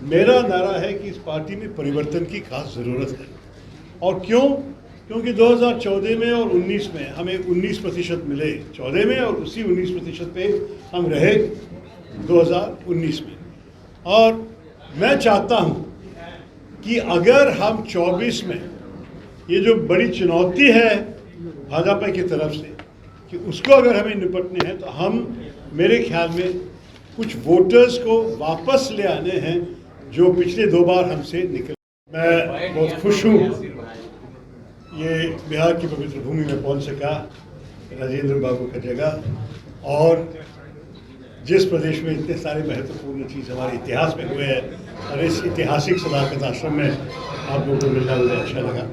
मेरा नारा है कि इस पार्टी में परिवर्तन की खास ज़रूरत है। और क्यों? क्योंकि 2014 में और 19 में हमें 19% मिले 14 में, और उसी 19% पे हम रहे 2019 में। और मैं चाहता हूँ कि अगर हम 24 में ये जो बड़ी चुनौती है भाजपा की तरफ से, कि उसको अगर हमें निपटने हैं, तो हम मेरे ख्याल में कुछ वोटर्स को वापस ले आने हैं जो पिछले 2 बार हमसे निकले। मैं बहुत खुश हूँ ये बिहार की पवित्र भूमि में पहुँच सका, राजेंद्र बाबू का जगह, और जिस प्रदेश में इतने सारे महत्वपूर्ण चीज़ हमारे इतिहास में हुए हैं, और इस ऐतिहासिक सदाकत आश्रम में आप लोगों को मिलना मुझे अच्छा लगा।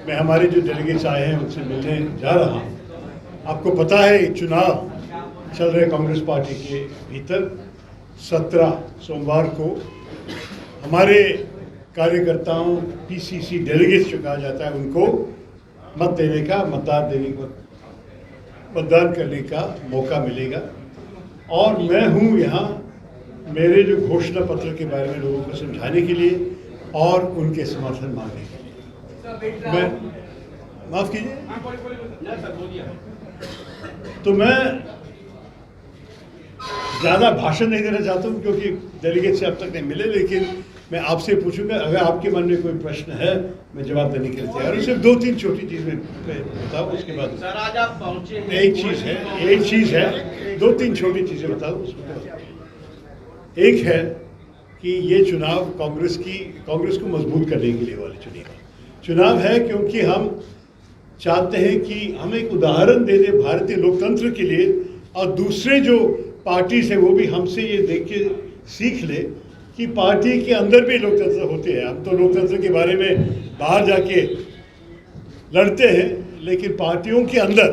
मैं हमारे जो डेलीगेट्स आए हैं उनसे मिलने जा रहा हूँ। आपको पता है चुनाव चल रहे कांग्रेस पार्टी के भीतर। 17 सोमवार को हमारे कार्यकर्ताओं, पीसीसी डेलीगेट्स जो कहा जाता है, उनको मत देने का, मतदान करने का मौका मिलेगा। और मैं हूँ यहाँ मेरे जो घोषणा पत्र के बारे में लोगों को समझाने के लिए और उनके समर्थन मांगने के लिए। मैं माफ़ कीजिए, तो मैं ज़्यादा भाषण नहीं देना चाहता हूँ क्योंकि डेलीगेट से अब तक नहीं मिले, लेकिन मैं आपसे पूछूंगा, अगर आपके मन में कोई प्रश्न है मैं जवाब देने के लिए तैयार हूँ। सिर्फ 2-3 छोटी चीज़ें बताओ, उसके बाद सर आज आप पहुंचे हैं। एक चीज़ है 2-3 छोटी चीज़ें बताओ उसके बाद। एक है कि ये चुनाव कांग्रेस को मजबूत करने के लिए वाले चुनाव है, क्योंकि हम चाहते हैं कि हम एक उदाहरण दे दें भारतीय लोकतंत्र के लिए, और दूसरे जो पार्टीज है वो भी हमसे ये देख के सीख ले कि पार्टी के अंदर भी लोकतंत्र होते हैं। हम तो लोकतंत्र के बारे में बाहर जाके लड़ते हैं, लेकिन पार्टियों के अंदर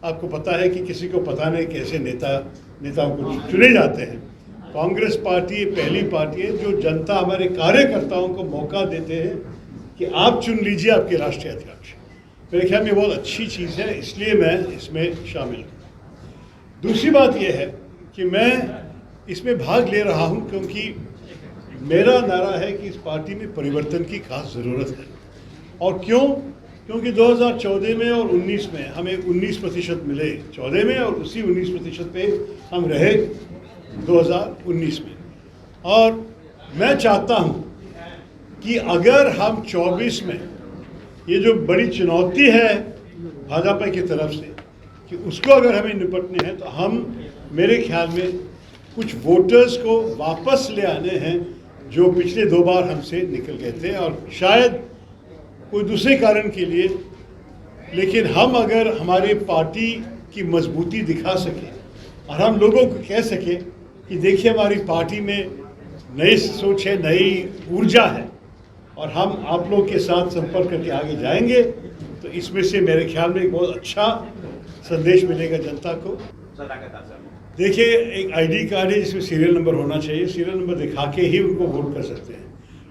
आपको पता है कि किसी को पता नहीं कैसे नेताओं को चुने जाते हैं। कांग्रेस पार्टी पहली पार्टी है जो जनता, हमारे कार्यकर्ताओं को मौका देते हैं कि आप चुन लीजिए आपके राष्ट्रीय अध्यक्ष। मेरे ख्याल में बहुत अच्छी चीज़ है, इसलिए मैं इसमें शामिल हूँ। दूसरी बात यह है कि मैं इसमें भाग ले रहा हूँ क्योंकि मेरा नारा है कि इस पार्टी में परिवर्तन की खास ज़रूरत है। और क्यों? क्योंकि 2014 में और 19 में हमें 19% मिले 14 में, और उसी 19% पे हम रहे 2019 में। और मैं चाहता हूँ कि अगर हम 24 में ये जो बड़ी चुनौती है भाजपा की तरफ से, कि उसको अगर हमें निपटने हैं, तो हम मेरे ख्याल में कुछ वोटर्स को वापस ले आने हैं जो पिछले 2 बार हमसे निकल गए थे, और शायद कोई दूसरे कारण के लिए। लेकिन हम अगर हमारी पार्टी की मजबूती दिखा सकें और हम लोगों को कह सकें कि देखिए हमारी पार्टी में नई सोच है, नई ऊर्जा है, और हम आप लोग के साथ संपर्क करके आगे जाएंगे, तो इसमें से मेरे ख्याल में एक बहुत अच्छा संदेश मिलेगा जनता को। देखिए, एक आईडी कार्ड है जिसमें सीरियल नंबर होना चाहिए, सीरियल नंबर दिखा के ही उनको वोट कर सकते हैं।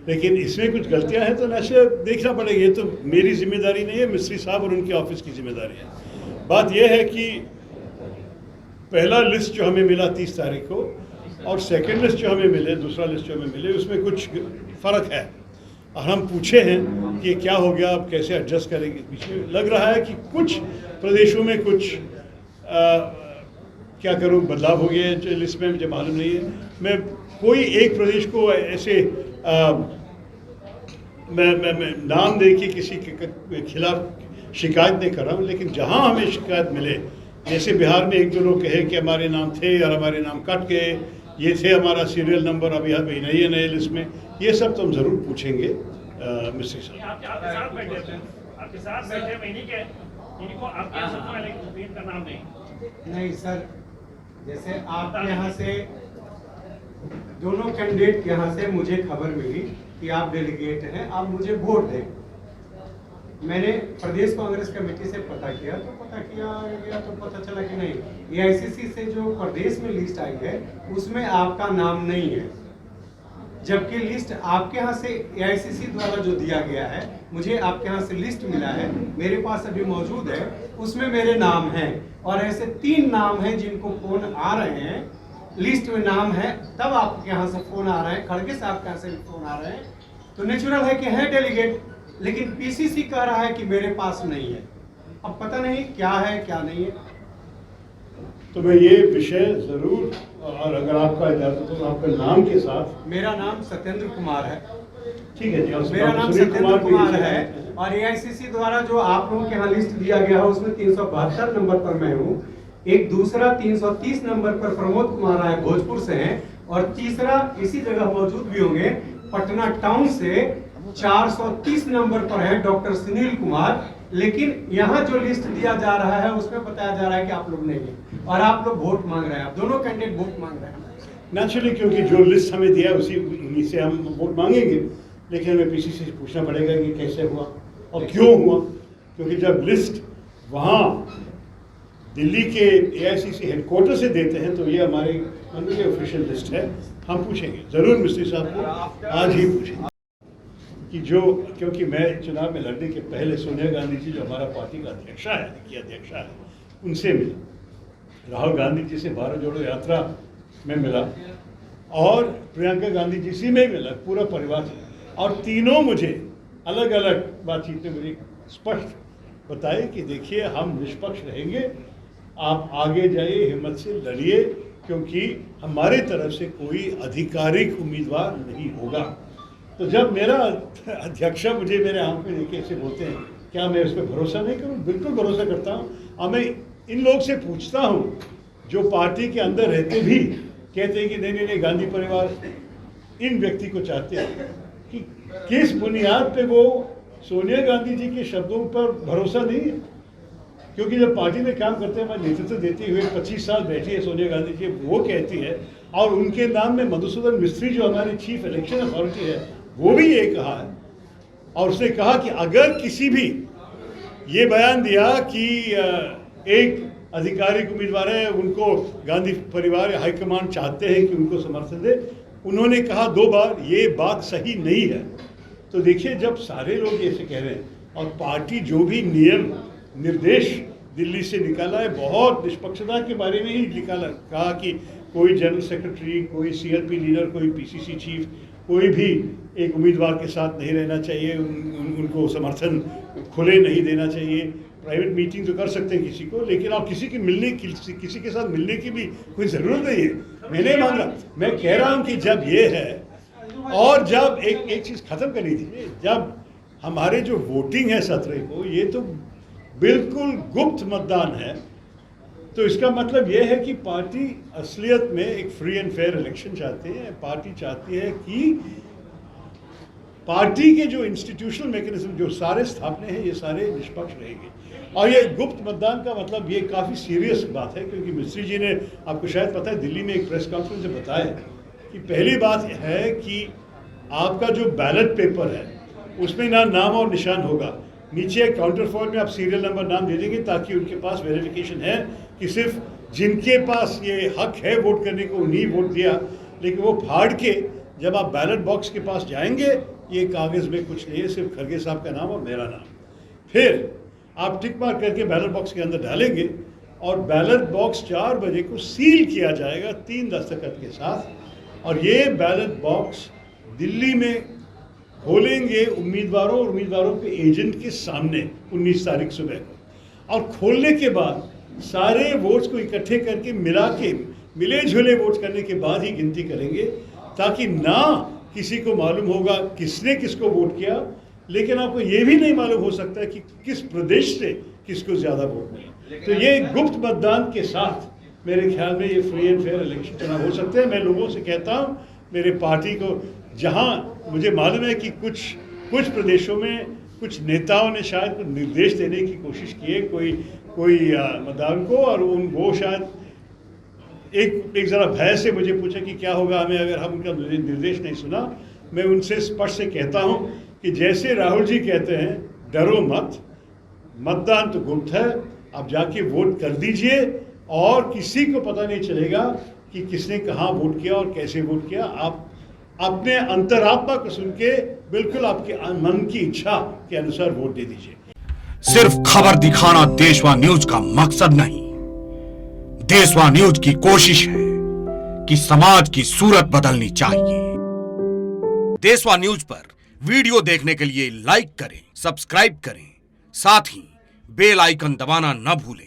लेकिन इसमें कुछ गलतियां हैं तो नेशनल देखना पड़ेगा। ये तो मेरी जिम्मेदारी नहीं है, मिस्त्री साहब और उनके ऑफिस की जिम्मेदारी है। बात यह है कि पहला लिस्ट जो हमें मिला 30 तारीख को, और सेकेंड लिस्ट जो हमें मिले, दूसरा लिस्ट जो हमें मिले, उसमें कुछ फ़र्क है। और हम पूछे हैं कि क्या हो गया, आप कैसे एडजस्ट करेंगे। पीछे लग रहा है कि कुछ प्रदेशों में कुछ क्या करूं, बदलाव हो गया है लिस्ट में, मुझे मालूम नहीं है। मैं कोई एक प्रदेश को ऐसे मैं नाम दे के किसी के खिलाफ शिकायत नहीं कर रहा हूँ, लेकिन जहाँ हमें शिकायत मिले, जैसे बिहार में 1-2 लोग कहे कि हमारे नाम थे और हमारे नाम कट गए, ये थे हमारा सीरियल नंबर, अभी अभी नहीं है नए लिस्ट में, ये सब तो हम ज़रूर पूछेंगे मिस्त्री साहब। आपके साथ बैठे महीने के इनको आपके सबसे पहले सुप्रीम का नाम नहीं सर, जैसे आपके यहाँ से दोनों कैंडिडेट के यहाँ से मुझे खबर मिली कि आप डेलीगेट हैं, आप मुझे वोट दें। मैंने प्रदेश कांग्रेस कमेटी से पता किया तो पता चला कि नहीं, एआईसीसी से जो प्रदेश में लिस्ट आई है उसमें आपका नाम नहीं है, जबकि लिस्ट आपके यहाँ से एआईसीसी द्वारा जो दिया गया है, मुझे आपके यहाँ से लिस्ट मिला है, मेरे पास अभी मौजूद है, उसमें मेरे नाम हैं। और ऐसे 3 नाम हैं जिनको फोन आ रहे हैं लिस्ट में नाम है, तब आपके यहाँ से फोन आ रहे हैं, खड़गे साहब के यहाँ से भी फोन आ रहे हैं, तो नेचुरल है कि है डेलीगेट, लेकिन पीसीसी कह रहा है कि मेरे पास नहीं है। अब पता नहीं क्या है क्या नहीं है। तो मैं ये विषय जरूर, और अगर आपका इजाजत हो तो आपका नाम के साथ। मेरा नाम सत्येंद्र कुमार है। ठीक है जी, और मेरा नाम सुनील सत्येंद्र कुमार भी है, और एआईसीसी द्वारा जो आप लोगों के यहाँ लिस्ट दिया गया है उसमें 372 नंबर पर मैं हूँ। एक दूसरा 330 नंबर पर प्रमोद कुमार राय भोजपुर से हैं, और तीसरा इसी जगह मौजूद भी होंगे पटना टाउन से 430 नंबर पर है डॉक्टर सुनील कुमार। लेकिन यहाँ जो लिस्ट दिया जा रहा है उसमें बताया जा रहा है कि आप लोग नहीं है, और आप लोग वोट मांग रहे हैं, आप दोनों कैंडिडेट वोट मांग रहे हैं। नेचुरली, क्योंकि जो लिस्ट हमें दिया उसी उन्हीं से हम वोट मांगेंगे, लेकिन हमें पीसीसी से पूछना पड़ेगा कि कैसे हुआ और क्यों हुआ, क्योंकि जब लिस्ट वहाँ दिल्ली के एआईसीसी हेडक्वार्टर से देते हैं तो ये हमारे की ऑफिशियल लिस्ट है। हम पूछेंगे ज़रूर मिस्त्री साहब को, आज ही पूछेंगे कि जो, क्योंकि मैं चुनाव में लड़ने के पहले सोनिया गांधी जी जो हमारा पार्टी का अध्यक्षा है उनसे मिला, राहुल गांधी जी से भारत जोड़ो यात्रा में मिला, और प्रियंका गांधी जी से में मिला, पूरा परिवार से, और तीनों मुझे अलग अलग बातचीत में मुझे स्पष्ट बताए कि देखिए हम निष्पक्ष रहेंगे, आप आगे जाइए, हिम्मत से लड़िए, क्योंकि हमारे तरफ से कोई आधिकारिक उम्मीदवार नहीं होगा। तो जब मेरा अध्यक्षा मुझे मेरे आंख में देखे ऐसे बोलते हैं, क्या मैं उस पर भरोसा नहीं करूं? बिल्कुल भरोसा करता हूं। और मैं इन लोग से पूछता हूं जो पार्टी के अंदर रहते भी कहते हैं कि नहीं नहीं गांधी परिवार इन व्यक्ति को चाहते हैं, कि किस बुनियाद पे वो सोनिया गांधी जी के शब्दों पर भरोसा नहीं है। क्योंकि जब पार्टी में काम करते हैं, नेतृत्व देते हुए 25 साल बैठी है सोनिया गांधी जी, वो कहती है, और उनके नाम में मधुसूदन मिस्त्री जो हमारी चीफ इलेक्शन अथॉरिटी है वो भी ये कहा है, और उसने कहा कि अगर किसी भी ये बयान दिया कि एक आधिकारिक उम्मीदवार है, उनको गांधी परिवार हाईकमान चाहते हैं कि उनको समर्थन दे, उन्होंने कहा 2 बार ये बात सही नहीं है। तो देखिए, जब सारे लोग ऐसे कह रहे हैं, और पार्टी जो भी नियम निर्देश दिल्ली से निकाला है बहुत निष्पक्षता के बारे में ही निकाला, कहा कि कोई जनरल सेक्रेटरी, कोई सीएलपी लीडर, कोई पीसीसी चीफ, कोई भी एक उम्मीदवार के साथ नहीं रहना चाहिए, उनको समर्थन खुले नहीं देना चाहिए। प्राइवेट मीटिंग तो कर सकते हैं किसी को, लेकिन आप किसी किसी के साथ मिलने की भी कोई ज़रूरत नहीं है। मैं नहीं मांग रहा, मैं कह रहा हूँ कि जब ये है, और जब एक चीज़ ख़त्म करनी थी, जब हमारे जो वोटिंग है 17 को, ये तो बिल्कुल गुप्त मतदान है, तो इसका मतलब यह है कि पार्टी असलियत में एक फ्री एंड फेयर इलेक्शन चाहती है। पार्टी चाहती है कि पार्टी के जो इंस्टीट्यूशनल मैकेनिज्म, जो सारे स्थापने हैं, ये सारे निष्पक्ष रहेंगे। और ये गुप्त मतदान का मतलब ये काफ़ी सीरियस बात है, क्योंकि मिस्त्री जी ने, आपको शायद पता है, दिल्ली में एक प्रेस कॉन्फ्रेंस में बताया कि पहली बात है कि आपका जो बैलेट पेपर है उसमें ना नाम और निशान होगा, नीचे काउंटर फॉर्म में आप सीरियल नंबर नाम दे देंगे, ताकि उनके पास वेरिफिकेशन है कि सिर्फ जिनके पास ये हक है वोट करने को उन्हीं वोट दिया। लेकिन वो फाड़ के जब आप बैलेट बॉक्स के पास जाएंगे, ये कागज़ में कुछ नहीं है, सिर्फ खड़गे साहब का नाम और मेरा नाम। फिर आप टिक मार्क करके बैलेट बॉक्स के अंदर डालेंगे, और बैलेट बॉक्स 4 बजे को सील किया जाएगा 3 दस्तखत के साथ, और ये बैलेट बॉक्स दिल्ली में खोलेंगे उम्मीदवारों के एजेंट के सामने 19 तारीख सुबह को, और खोलने के बाद सारे वोट्स को इकट्ठे करके मिले जुले वोट करने के बाद ही गिनती करेंगे, ताकि ना किसी को मालूम होगा किसने किसको वोट किया, लेकिन आपको ये भी नहीं मालूम हो सकता है कि किस प्रदेश से किसको ज़्यादा वोट मिले। तो ये गुप्त मतदान के साथ मेरे ख्याल में ये फ्री एंड फेयर इलेक्शन चुनाव हो सकते हैं। मैं लोगों से कहता हूँ, मेरे पार्टी को, जहाँ मुझे मालूम है कि कुछ प्रदेशों में कुछ नेताओं ने शायद कुछ निर्देश देने की कोशिश की है कोई मतदान को, और वो शायद एक ज़रा भय से मुझे पूछा कि क्या होगा हमें अगर हम उनका निर्देश नहीं सुना। मैं उनसे स्पष्ट से कहता हूं कि जैसे राहुल जी कहते हैं, डरो मत, मतदान तो गुप्त है, आप जाके वोट कर दीजिए, और किसी को पता नहीं चलेगा कि किसने कहाँ वोट किया और कैसे वोट किया। आप अपने अंतरात्मा को सुन के बिल्कुल आपके मन की इच्छा के अनुसार वोट दे दीजिए। सिर्फ खबर दिखाना देशवा न्यूज का मकसद नहीं। देशवा न्यूज की कोशिश है कि समाज की सूरत बदलनी चाहिए। देशवा न्यूज पर वीडियो देखने के लिए लाइक करें, सब्सक्राइब करें, साथ ही बेल आइकन दबाना न भूलें।